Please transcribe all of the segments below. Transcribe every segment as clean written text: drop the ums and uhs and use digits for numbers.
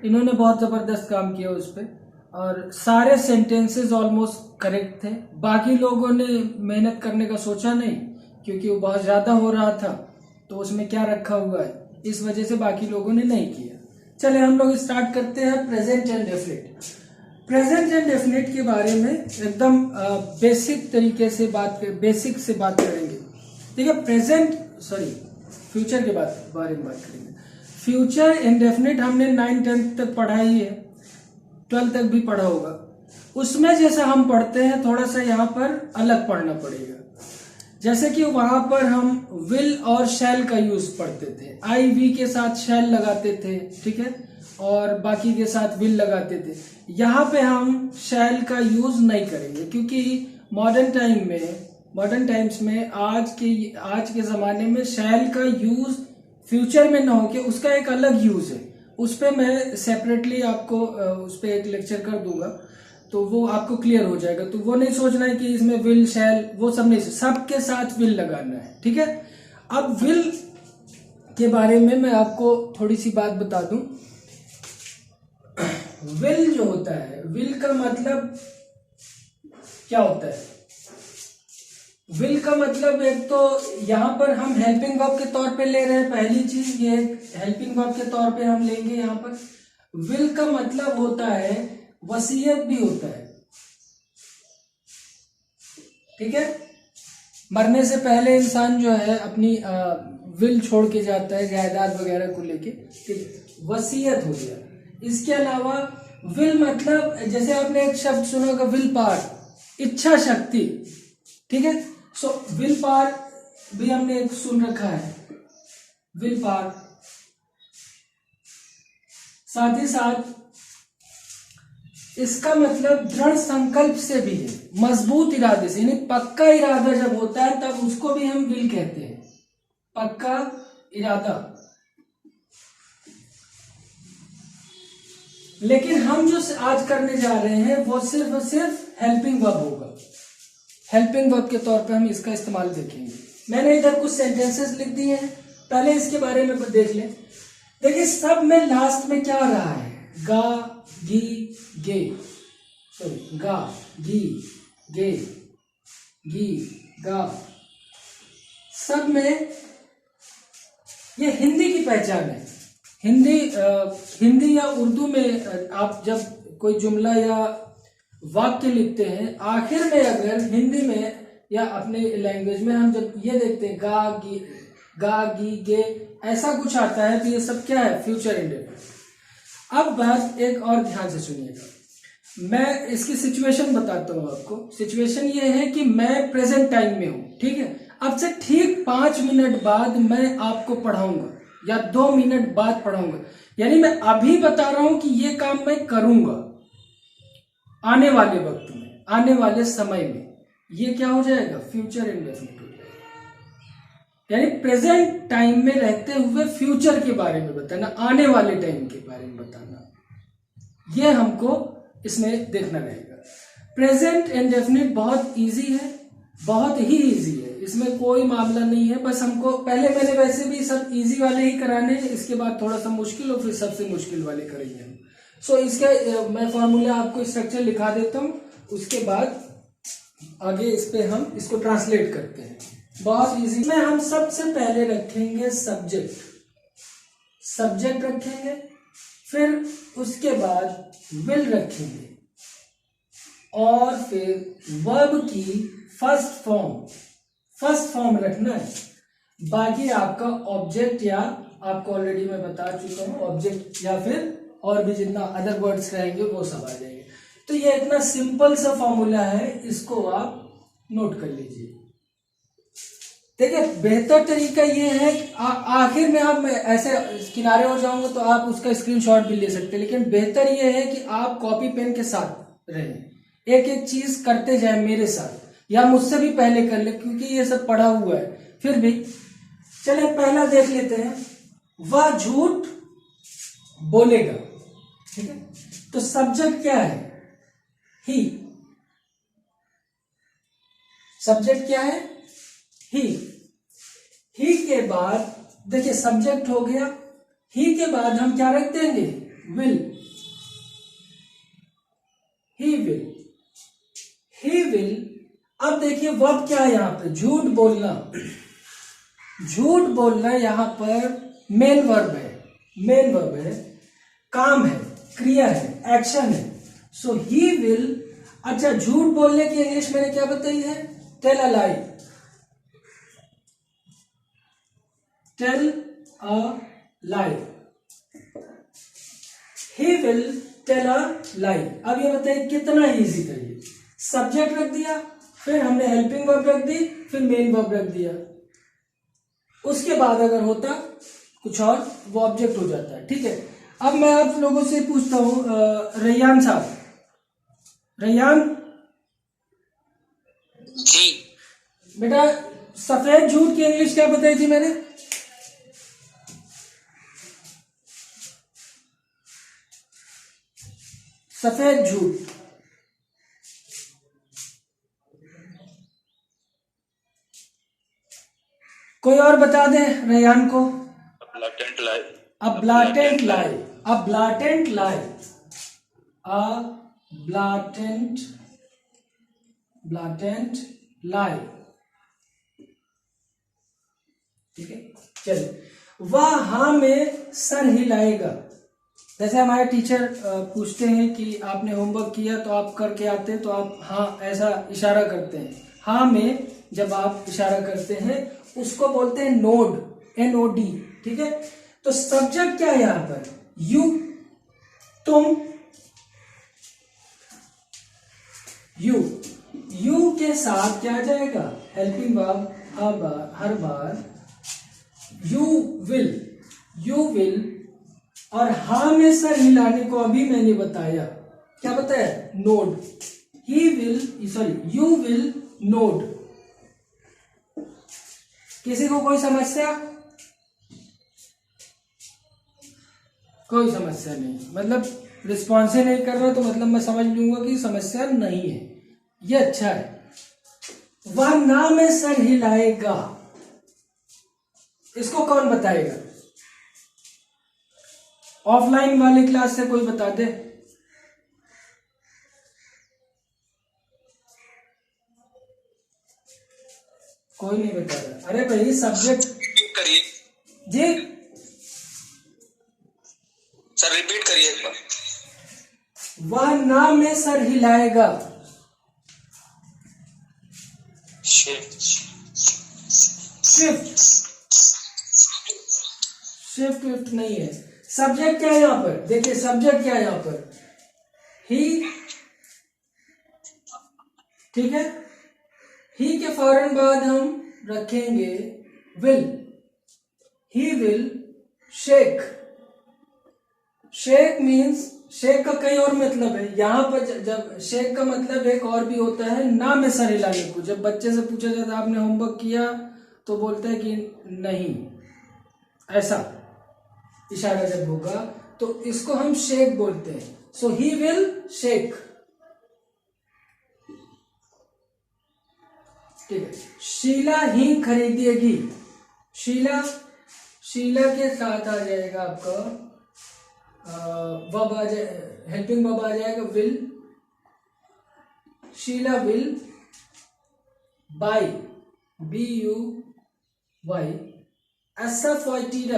इन्होंने बहुत जबरदस्त काम किया उस पर और सारे सेंटेंसेस ऑलमोस्ट करेक्ट थे। बाकी लोगों ने मेहनत करने का सोचा नहीं क्योंकि वो बहुत ज्यादा हो रहा था, तो उसमें क्या रखा हुआ है, इस वजह से बाकी लोगों ने नहीं किया। चले हम लोग स्टार्ट करते हैं present and definite. Present and definite के बारे में एकदम बेसिक तरीके से बेसिक से बात करेंगे। ठीक है, फ्यूचर के बारे में बात करेंगे। फ्यूचर इंडेफिनिट हमने 9-10 तक पढ़ा ही है, 12 तक भी पढ़ा होगा। उसमें जैसे हम पढ़ते हैं थोड़ा सा यहाँ पर अलग पढ़ना पड़ेगा। जैसे कि वहां पर हम विल और शैल का यूज पढ़ते थे, आई वी के साथ शैल लगाते थे, ठीक है, और बाकी के साथ विल लगाते थे। यहाँ पे हम शैल का यूज नहीं करेंगे क्योंकि मॉडर्न टाइम्स में आज के जमाने में शैल का यूज फ्यूचर में ना होके उसका एक अलग यूज है। उस पर मैं सेपरेटली आपको उस पर एक लेक्चर कर दूंगा, तो वो आपको क्लियर हो जाएगा। तो वो नहीं सोचना है कि इसमें विल शैल वो सब नहीं, सबके साथ विल लगाना है। ठीक है, अब विल के बारे में मैं आपको थोड़ी सी बात बता दूं। विल जो होता है, विल का मतलब क्या होता है? विल का मतलब एक तो यहाँ पर हम हेल्पिंग वर्ब के तौर पे ले रहे हैं, पहली चीज ये हेल्पिंग वर्ब के तौर पे हम लेंगे। यहाँ पर विल का मतलब होता है वसीयत भी होता है। ठीक है, मरने से पहले इंसान जो है अपनी विल छोड़ के जाता है जायदाद वगैरह को लेके, वसीयत हो गया। इसके अलावा विल मतलब जैसे आपने एक शब्द सुना होगा विल पावर, इच्छा शक्ति। ठीक है, सो विल पावर भी हमने एक सुन रखा है, विल पावर। साथ ही साथ इसका मतलब दृढ़ संकल्प से भी है, मजबूत इरादे से, यानी पक्का इरादा जब होता है तब उसको भी हम विल कहते हैं, पक्का इरादा। लेकिन हम जो आज करने जा रहे हैं वो सिर्फ और सिर्फ हेल्पिंग वर्ब होगा। हेल्पिंग वर्ब के तौर पे हम इसका इस्तेमाल देखेंगे। मैंने इधर कुछ सेंटेंसेस लिख दिए हैं, पहले इसके बारे में देख लें। देखिए सब में लास्ट में क्या रहा है, गा गी गे, सॉरी गा गी गे गी गा, सब में ये हिंदी की पहचान है। हिंदी या उर्दू में आप जब कोई जुमला या वाक्य लिखते हैं, आखिर में अगर हिंदी में या अपने लैंग्वेज में हम जब ये देखते हैं गा गी गे ऐसा कुछ आता है, तो ये सब क्या है, फ्यूचर इंडेफिनिट। अब बात एक और ध्यान से सुनिएगा, मैं इसकी सिचुएशन बताता हूं आपको। सिचुएशन ये है कि मैं प्रेजेंट टाइम में हूं, ठीक है। अब से ठीक 5 मिनट बाद मैं आपको पढ़ाऊंगा या 2 मिनट बाद पढ़ाऊंगा, यानी मैं अभी बता रहा हूं कि ये काम मैं करूंगा आने वाले वक्त में, आने वाले समय में। ये क्या हो जाएगा, फ्यूचर इंडेफिनिट हो जाएगा। यानी प्रेजेंट टाइम में रहते हुए फ्यूचर के बारे में बताना, आने वाले टाइम के बारे में बताना, ये हमको इसमें देखना रहेगा। प्रेजेंट इंडेफिनिट बहुत इजी है, बहुत ही इजी है, इसमें कोई मामला नहीं है। बस हमको पहले मैंने वैसे भी सब इजी वाले ही कराने हैं, इसके बाद थोड़ा सा मुश्किल और फिर सबसे मुश्किल वाले करेंगे हम। सो इसका मैं फॉर्मूला आपको स्ट्रक्चर लिखा देता हूं, उसके बाद आगे इस पे हम इसको ट्रांसलेट करते हैं। बहुत इजी में हम सबसे पहले रखेंगे सब्जेक्ट रखेंगे, फिर उसके बाद विल रखेंगे और फिर वर्ब की फर्स्ट फॉर्म रखना है। बाकी आपका ऑब्जेक्ट, या आपको ऑलरेडी मैं बता चुका हूं, ऑब्जेक्ट या फिर और भी जितना अदर वर्ड्स रहेंगे वो सब आ जाएंगे। तो ये इतना सिंपल सा फॉर्मूला है, इसको आप नोट कर लीजिए। देखिए बेहतर तरीका ये है कि आखिर में आप ऐसे किनारे हो जाओगे तो आप उसका स्क्रीनशॉट भी ले सकते हैं, लेकिन बेहतर ये है कि आप कॉपी पेन के साथ रहें, एक एक चीज करते जाए मेरे साथ, या मुझसे भी पहले कर ले क्योंकि ये सब पढ़ा हुआ है। फिर भी चलिए पहला देख लेते हैं, वह झूठ बोलेगा। ठीक है, तो सब्जेक्ट क्या है, ही। सब्जेक्ट क्या है, ही के बाद देखिए सब्जेक्ट हो गया, ही के बाद हम क्या रख देंगे, will, he will, he will। अब देखिए वर्ब क्या है यहाँ पे, झूठ बोलना। झूठ बोलना यहाँ पर मेन वर्ब है, मेन वर्ब है, काम है, क्रिया है, एक्शन है। So he will. अच्छा, झूठ बोलने की इंग्लिश मैंने क्या बताई है, tell a lie, tell a lie. He will tell a lie. अब ये बताइए कितना इजी था ये। सब्जेक्ट रख दिया, फिर हमने हेल्पिंग वर्ब रख दी, फिर मेन वर्ब रख दिया। उसके बाद अगर होता कुछ और, वो ऑब्जेक्ट हो जाता है। ठीक है, अब मैं आप लोगों से पूछता हूं, रैयान साहब, रैयान जी बेटा, सफेद झूठ की इंग्लिश क्या बताई थी मैंने? सफेद झूठ। कोई और बता दे रैयान को। ब्लैटेंट लाई, अ ब्लैटेंट लाई, अ ब्लैटेंट लाई, अ ब्लैटेंट, ब्लैटेंट लाई। ठीक है, चलिए। वह हाँ में सर हिलाएगा। जैसे हमारे टीचर पूछते हैं कि आपने होमवर्क किया तो आप करके आते हैं, तो आप हाँ ऐसा इशारा करते हैं। हाँ में जब आप इशारा करते हैं उसको बोलते हैं नोड, NOD। ठीक है, तो सब्जेक्ट क्या है यहां पर, यू, तुम। यू के साथ क्या आ जाएगा, helping verb. Her bar you will. और हाँ में सर हिलाने को अभी मैंने बताया, क्या बताया, node. He will, sorry, you will node. किसी को कोई समस्या? कोई समस्या नहीं, मतलब रिस्पॉन्स ही नहीं कर रहा तो मतलब मैं समझ लूंगा कि समस्या नहीं है। ये अच्छा है। वह ना में सर हिलाएगा, इसको कौन बताएगा? ऑफलाइन वाली क्लास से कोई बता दे। कोई नहीं बता रहा। अरे भाई सब्जेक्ट करिए जी, सर, रिपीट करिए एक बार। वह ना में सर हिलाएगा। शिफ्ट, शिफ्ट, शिफ्ट नहीं है। सब्जेक्ट क्या है यहां पर, देखिए सब्जेक्ट क्या है यहां पर, ही। ठीक है, ही के फौरन बाद हम रखेंगे will. He will shake. Shake means, shake का कई और मतलब है। यहां पर जब शेक का मतलब एक और भी होता है, ना में सर हिलाने को। जब बच्चे से पूछा जाता है आपने होमवर्क किया, तो बोलता है कि नहीं, ऐसा इशारा जब होगा तो इसको हम शेक बोलते हैं। सो ही विल शेक। ठीक है, शीला ही खरीदेगी। शीला के साथ आ जाएगा आपका वर्ब, आ जाए, हेल्पिंग वर्ब आ जाएगा will. Sheela will buy, BUY। Asafoetida.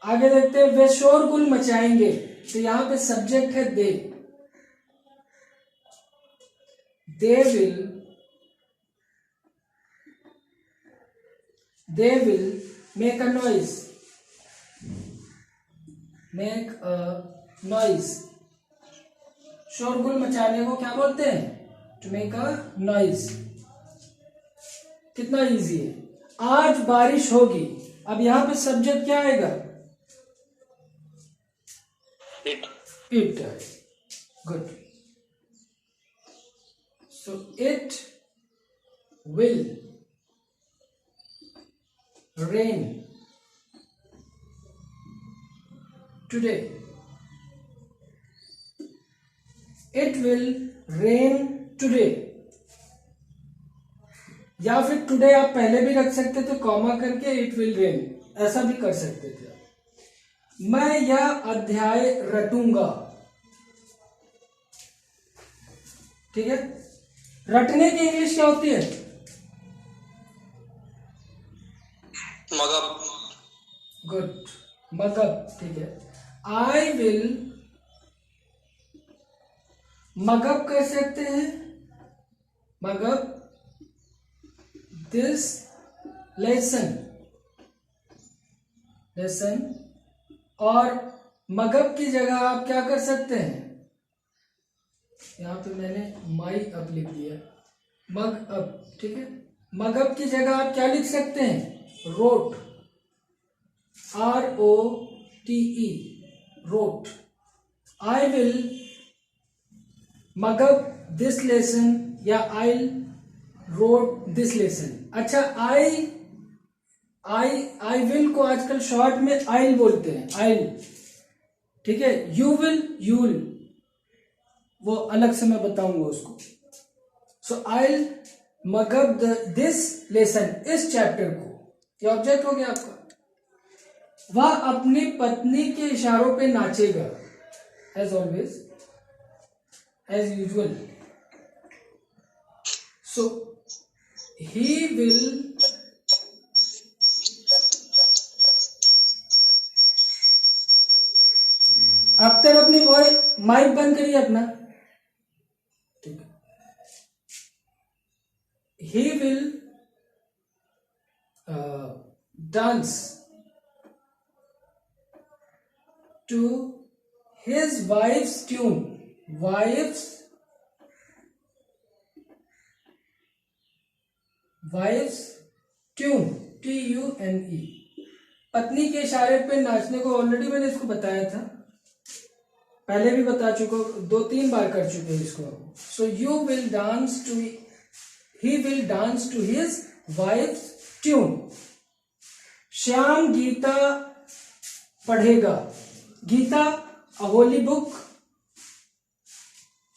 आगे देखते हैं, वे शोरगुल मचाएंगे। तो यहां पे सब्जेक्ट है दे। They will make a noise. Make a noise. शोरगुल मचाने को क्या बोलते हैं, to make a noise। कितना इजी है। आज बारिश होगी। अब यहां पे सब्जेक्ट क्या आएगा, it. Good. So it will rain today. It will rain today. या फिर टुडे आप पहले भी रख सकते थे कॉमा करके, इट विल रेन, ऐसा भी कर सकते थे। मैं यह अध्याय रटूंगा, ठीक है। रटने की इंग्लिश क्या होती है? मगब। गुड, मगब, ठीक है। आई विल मगब कर सकते हैं, मगब दिस लेसन, और मगब की जगह आप क्या कर सकते हैं, यहां पे मैंने माई अप लिख दिया, मग अप, ठीक है। मगब की जगह आप क्या लिख सकते हैं, rote, ROTE, rote. I will mug up this lesson या आई रोट दिस लेसन। अच्छा, आई विल को आजकल शॉर्ट में आइल बोलते हैं, आइल, ठीक है। यू विल, वो अलग से मैं बताऊंगा उसको। सो आइल मगअप दिस लेसन, इस चैप्टर को, ये ऑब्जेक्ट हो गया आपका। वह अपनी पत्नी के इशारों पे नाचेगा, as always, as usual. So he will अब तक अपनी वॉइस माइक बंद करिए अपना, ठीक है। ही will dance to his wife's tune, wife's tune, TUNE। पत्नी के इशारे पे नाचने को ऑलरेडी मैंने इसको बताया था, पहले भी बता चुका, 2-3 बार कर चुके हैं इसको। So you will dance to, he will dance to his wife's tune. Shyam Gita पढ़ेगा, गीता होली बुक,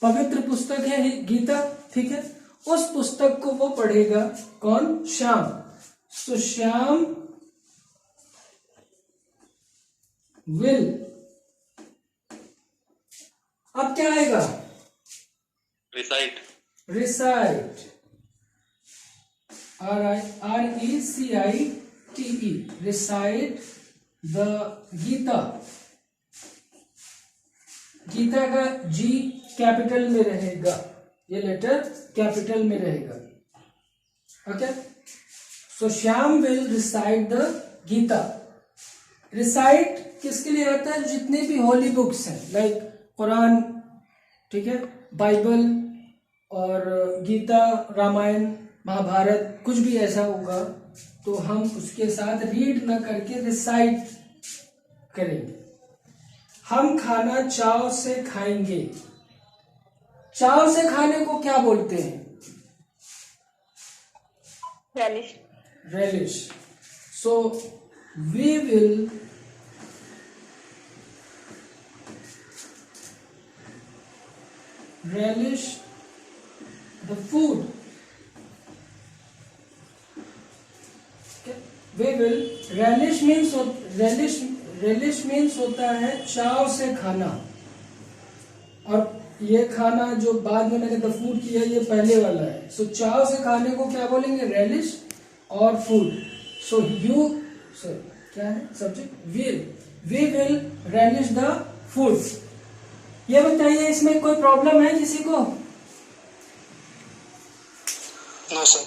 पवित्र पुस्तक है गीता, ठीक है। उस पुस्तक को वो पढ़ेगा, कौन, श्याम। सो श्याम विल, अब क्या आएगा, recite, RECITE, recite the Gita. Gita का G कैपिटल में रहेगा, ये लेटर कैपिटल में रहेगा, okay. So Shyam will recite the Gita. Recite किसके लिए आता है, जितने भी होली बुक्स हैं, लाइक कुरान, ठीक है, बाइबल और गीता, रामायण, महाभारत, कुछ भी ऐसा होगा तो हम उसके साथ रीड ना करके रिसाइट करेंगे। हम खाना चाव से खाएंगे, चाव से खाने को क्या बोलते हैं, relish। So we will relish the food, okay? We will relish means होता है चाव से खाना, और ये खाना जो बाद में मैंने द फूड किया, ये पहले वाला है। सो चाव से खाने को क्या बोलेंगे, रेलिश और फूड। सो क्या है subject, we will relish the food. ये बताइए, इसमें कोई प्रॉब्लम है किसी को? No sir.